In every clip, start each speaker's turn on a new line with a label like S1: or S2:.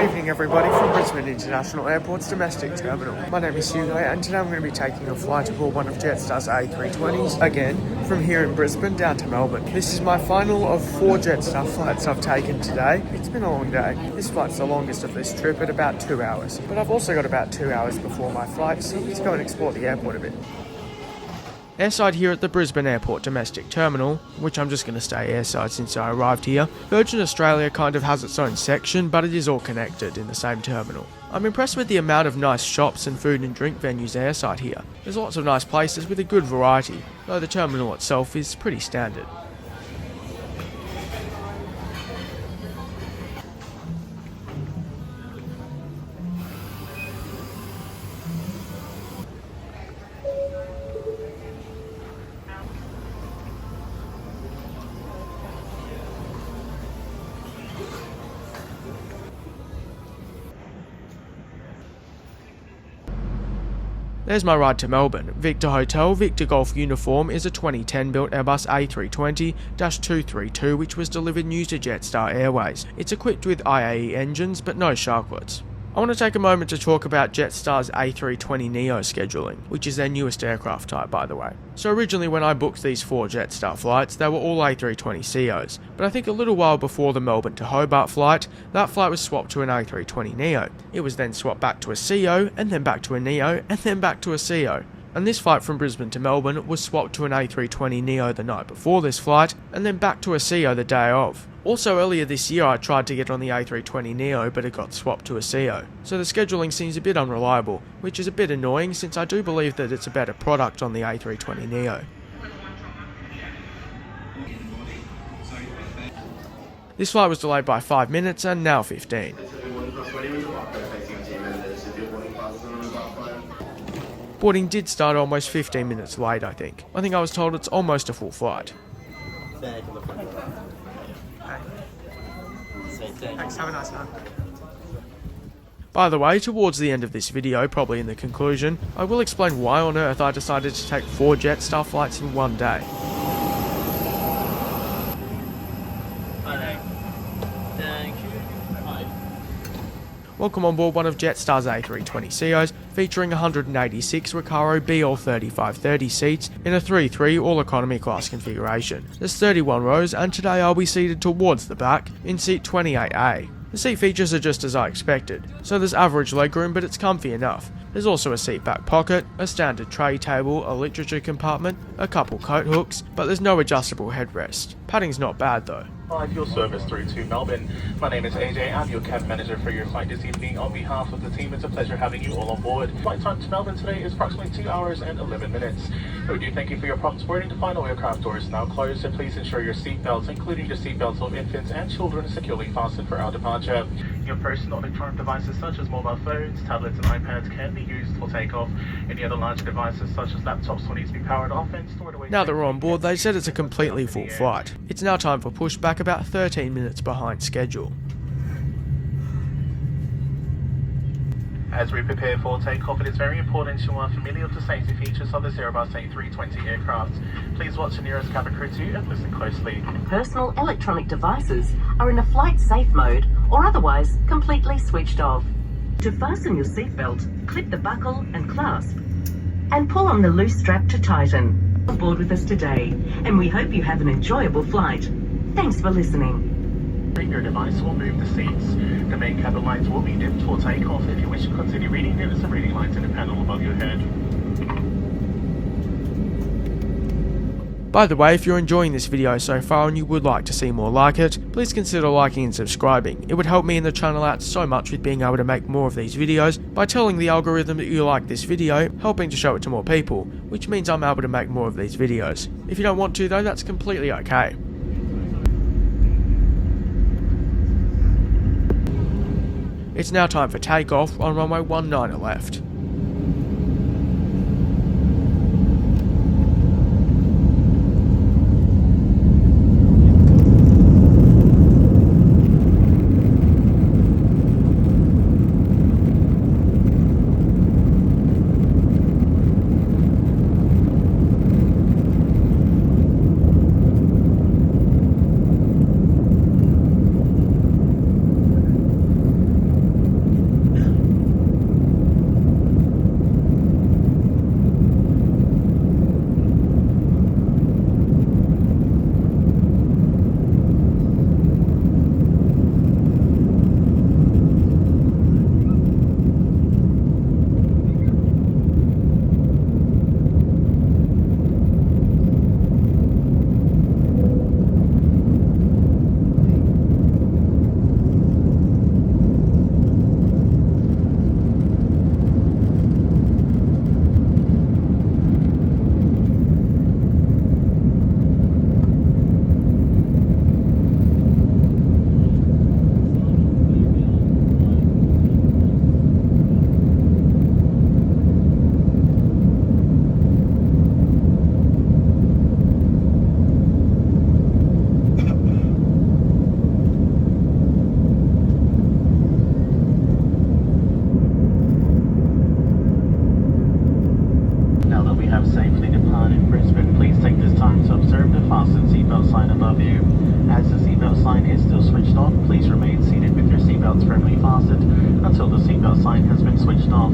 S1: evening everybody from Brisbane International Airport's domestic terminal. My name is Hugo and today I'm going to be taking a flight aboard one of Jetstar's A320s, again, from here in Brisbane down to Melbourne. This is my final of 4 Jetstar flights I've taken today. It's been a long day. This flight's the longest of this trip at about 2 hours. But I've also got about 2 hours before my flight, so let's go and explore the airport a bit. Airside here at the Brisbane Airport domestic terminal, which I'm just going to stay airside since I arrived here. Virgin Australia kind of has its own section, but it is all connected in the same terminal. I'm impressed with the amount of nice shops and food and drink venues airside here. There's lots of nice places with a good variety, though the terminal itself is pretty standard. There's my ride to Melbourne. Victor Hotel, Victor Golf Uniform is a 2010 built Airbus A320-232 which was delivered new to Jetstar Airways. It's equipped with IAE engines but no sharklets. I want to take a moment to talk about Jetstar's A320neo scheduling, which is their newest aircraft type by the way. So originally when I booked these 4 Jetstar flights, they were all A320ceos, but I think a little while before the Melbourne to Hobart flight, that flight was swapped to an A320neo. It was then swapped back to a CEO, and then back to a neo, and then back to a CEO. And this flight from Brisbane to Melbourne was swapped to an A320neo the night before this flight, and then back to a CEO the day of. Also earlier this year I tried to get on the A320neo but it got swapped to a CEO. So the scheduling seems a bit unreliable, which is a bit annoying since I do believe that it's a better product on the A320neo. This flight was delayed by 5 minutes and now 15. Boarding did start almost 15 minutes late I think. I think I was told it's almost a full flight. Thanks, have a nice night. By the way, towards the end of this video, probably in the conclusion, I will explain why on earth I decided to take 4 Jetstar flights in one day. Welcome on board one of Jetstar's A320ceos, featuring 186 Recaro BL3530 seats in a 3-3 all-economy class configuration. There's 31 rows and today I'll be seated towards the back in seat 28A. The seat features are just as I expected, so there's average legroom but it's comfy enough. There's also a seat back pocket, a standard tray table, a literature compartment, a couple coat hooks, but there's no adjustable headrest. Padding's not bad though.
S2: Your service through to Melbourne. My name is AJ, I'm your cab manager for your flight this evening. On behalf of the team, it's a pleasure having you all on board. Flight time to Melbourne today is approximately 2 hours and 11 minutes. We do thank you for your prompt boarding. The final aircraft door is now closed, so please ensure your seatbelts, including the seatbelts of infants and children, are securely fastened for our departure. Your personal electronic devices such as mobile phones, tablets and iPads can be used for takeoff. Any other larger devices such as laptops will need to be powered off and stored away.
S1: Now that we're on board, they said it's a completely full flight. It's now time for pushback, about 13 minutes behind schedule.
S2: As we prepare for takeoff, it is very important you are familiar with the safety features of this Airbus A320 aircraft. Please watch the nearest cabin crew too and listen closely.
S3: Personal electronic devices are in a flight safe mode or otherwise completely switched off. To fasten your seatbelt, clip the buckle and clasp, and pull on the loose strap to tighten. On board with us today, and we hope you have an enjoyable flight. Thanks for listening.
S2: Your device will move the seats. The main cabin lights will be dimmed for takeoff. If you wish to continue reading, there are some reading lights in the panel above your head.
S1: By the way, if you're enjoying this video so far and you would like to see more like it, please consider liking and subscribing. It would help me and the channel out so much with being able to make more of these videos by telling the algorithm that you like this video, helping to show it to more people, which means I'm able to make more of these videos. If you don't want to though, that's completely okay. It's now time for takeoff on runway 19 left.
S2: seatbelts firmly fastened until the seatbelt sign has been switched off.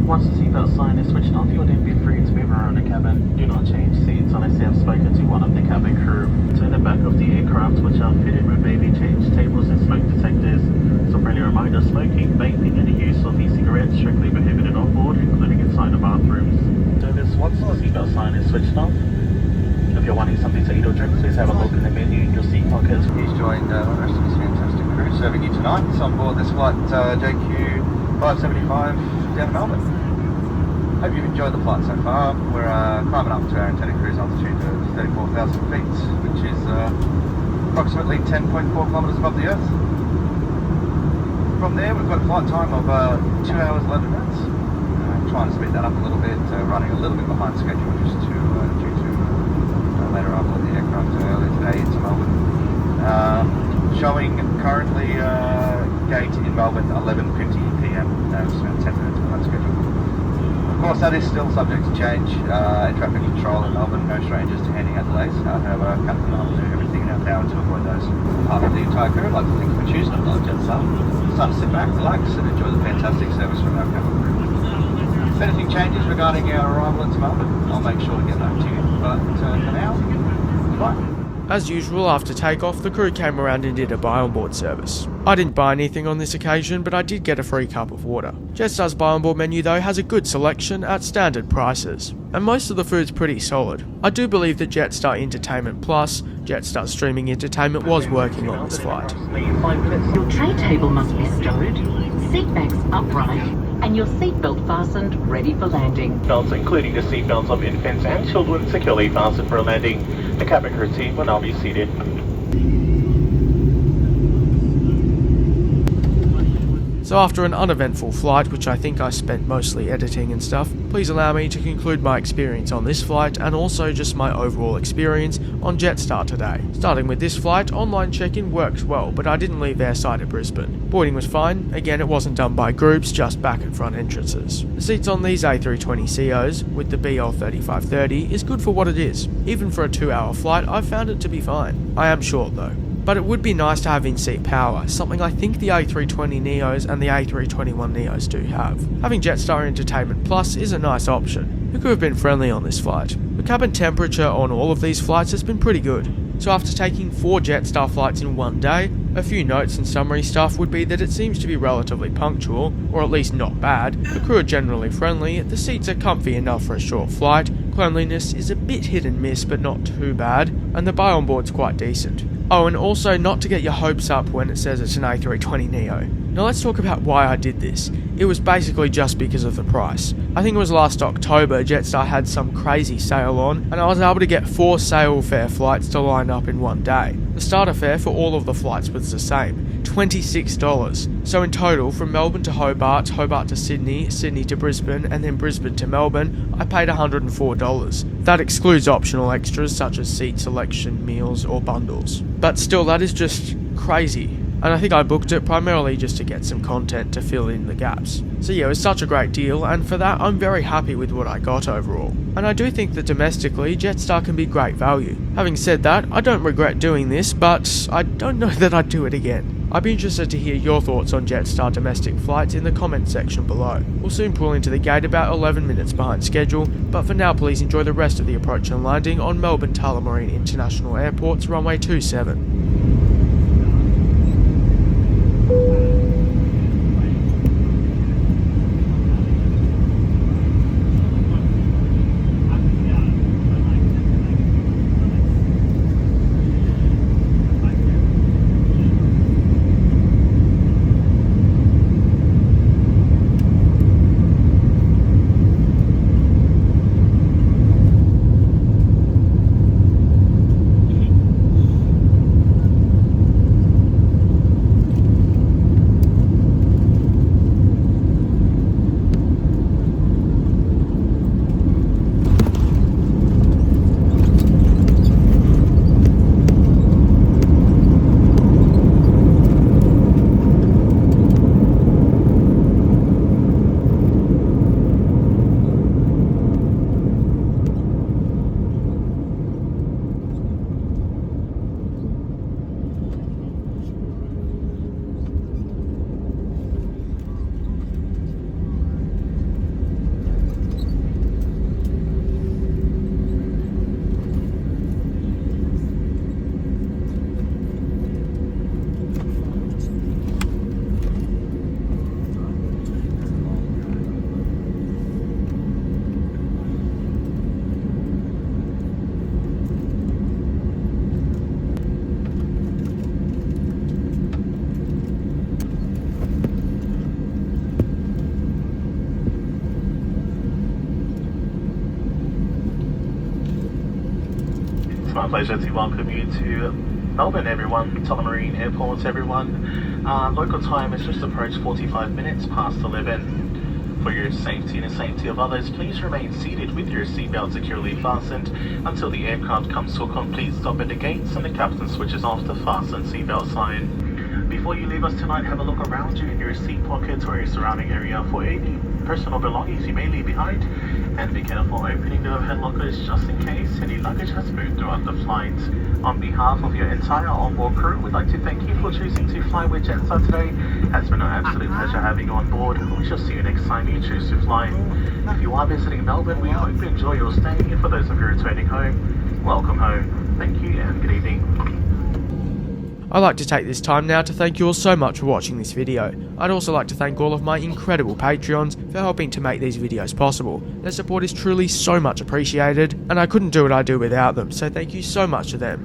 S2: Once the seatbelt sign is switched off, you will then be free to move around the cabin. Do not change seats unless you have spoken to one of the cabin crew. So in the back of the aircraft, which are fitted with baby change tables and smoke detectors. So friendly reminder, smoking, vaping and the use of e-cigarettes strictly prohibited on board, including inside the bathrooms. Once the seatbelt sign is switched off, if you're wanting something to eat or drink, please have a look in the menu in your seat pockets.
S4: He's joined the rest of this fantastic crew serving you tonight. It's on board this flight JQ 575 down to Melbourne. Hope you've enjoyed the flight so far. We're climbing up to our intended cruise altitude of 34,000 feet, which is approximately 10.4 kilometres above the Earth. From there, we've got a flight time of 2 hours 11 minutes. Trying to speed that up a little bit, running a little bit behind schedule just due to later on board the aircraft earlier today into Melbourne. Showing currently gate in Melbourne 11:50 p.m. Just about 10 minutes behind schedule. Of course, that is still subject to change. Air traffic control in Melbourne, no strangers to handing out delays. However, Captain and I will do everything in our power to avoid those. Part of the entire crew, I'd like to think we're choosing a lot of Jetstar. It's time to sit back, relax, and enjoy the fantastic service from our cabin crew. If anything changes regarding our arrival into Melbourne, I'll make sure to get back to you. But for now, goodbye.
S1: As usual, after takeoff, the crew came around and did a buy on board service. I didn't buy anything on this occasion, but I did get a free cup of water. Jetstar's buy on board menu though has a good selection at standard prices, and most of the food's pretty solid. I do believe that Jetstar Entertainment Plus, Jetstar Streaming Entertainment, was working on this flight.
S3: Your tray table must be stowed, seat backs upright, and your seatbelt fastened, ready for landing.
S2: Belts, including the seatbelts of infants and children, securely fastened for landing. The cabin crew team will now be seated.
S1: So after an uneventful flight, which I think I spent mostly editing and stuff, please allow me to conclude my experience on this flight and also just my overall experience on Jetstar today. Starting with this flight, online check-in worked well, but I didn't leave airside at Brisbane. Boarding was fine, again it wasn't done by groups, just back and front entrances. The seats on these A320ceos, with the BL3530, is good for what it is. Even for a 2-hour flight, I've found it to be fine. I am short though. But it would be nice to have in-seat power, something I think the A320neos and the A321neos do have. Having Jetstar Entertainment Plus is a nice option. Who could have been friendly on this flight? The cabin temperature on all of these flights has been pretty good. So after taking 4 Jetstar flights in one day, a few notes and summary stuff would be that it seems to be relatively punctual, or at least not bad. The crew are generally friendly, the seats are comfy enough for a short flight, cleanliness is a bit hit and miss but not too bad, and the buy on board's quite decent. Oh, and also not to get your hopes up when it says it's an A320neo. Now let's talk about why I did this. It was basically just because of the price. I think it was last October, Jetstar had some crazy sale on, and I was able to get 4 sale fare flights to line up in one day. The starter fare for all of the flights was the same, $26. So in total, from Melbourne to Hobart, Hobart to Sydney, Sydney to Brisbane, and then Brisbane to Melbourne, I paid $104. That excludes optional extras such as seat selection, meals, or bundles. But still, that is just crazy. And I think I booked it primarily just to get some content to fill in the gaps. So yeah, it was such a great deal, and for that I'm very happy with what I got overall. And I do think that domestically, Jetstar can be great value. Having said that, I don't regret doing this, but I don't know that I'd do it again. I'd be interested to hear your thoughts on Jetstar domestic flights in the comments section below. We'll soon pull into the gate about 11 minutes behind schedule, but for now please enjoy the rest of the approach and landing on Melbourne Tullamarine International Airport's runway 27.
S2: my pleasure to welcome you to Melbourne, everyone. Tullamarine Airport, everyone. Local time has just approached 45 minutes past 11. For your safety and the safety of others, please remain seated with your seatbelt securely fastened until the aircraft comes to a complete stop at the gates and the captain switches off the fasten seatbelt sign. Before you leave us tonight, have a look around you in your seat pocket or your surrounding area for any personal belongings you may leave behind, and be careful opening the overhead lockers just in case any luggage has moved throughout the flight. On behalf of your entire onboard crew, we'd like to thank you for choosing to fly with Jetstar today. It's been an absolute pleasure having you on board. We shall see you next time you choose to fly. If you are visiting Melbourne, we hope you enjoy your stay, and for those of you returning home, welcome home. Thank you and good evening.
S1: I'd like to take this time now to thank you all so much for watching this video. I'd also like to thank all of my incredible Patreons for helping to make these videos possible. Their support is truly so much appreciated, and I couldn't do what I do without them, so thank you so much to them.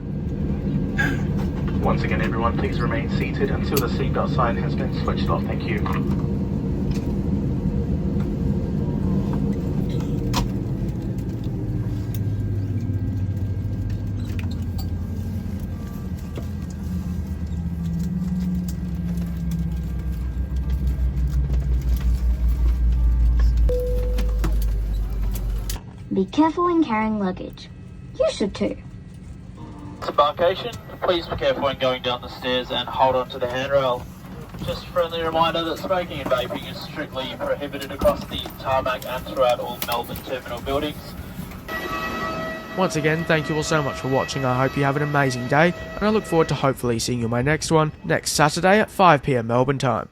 S2: Once again, everyone, please remain seated until the seatbelt sign has been switched off. Thank you.
S5: Be careful when carrying luggage. You should too.
S6: Disembarkation, please be careful when going down the stairs and hold on to the handrail. Just a friendly reminder that smoking and vaping is strictly prohibited across the tarmac and throughout all Melbourne terminal buildings.
S1: Once again, thank you all so much for watching. I hope you have an amazing day, and I look forward to hopefully seeing you in my next one next Saturday at 5 PM Melbourne time.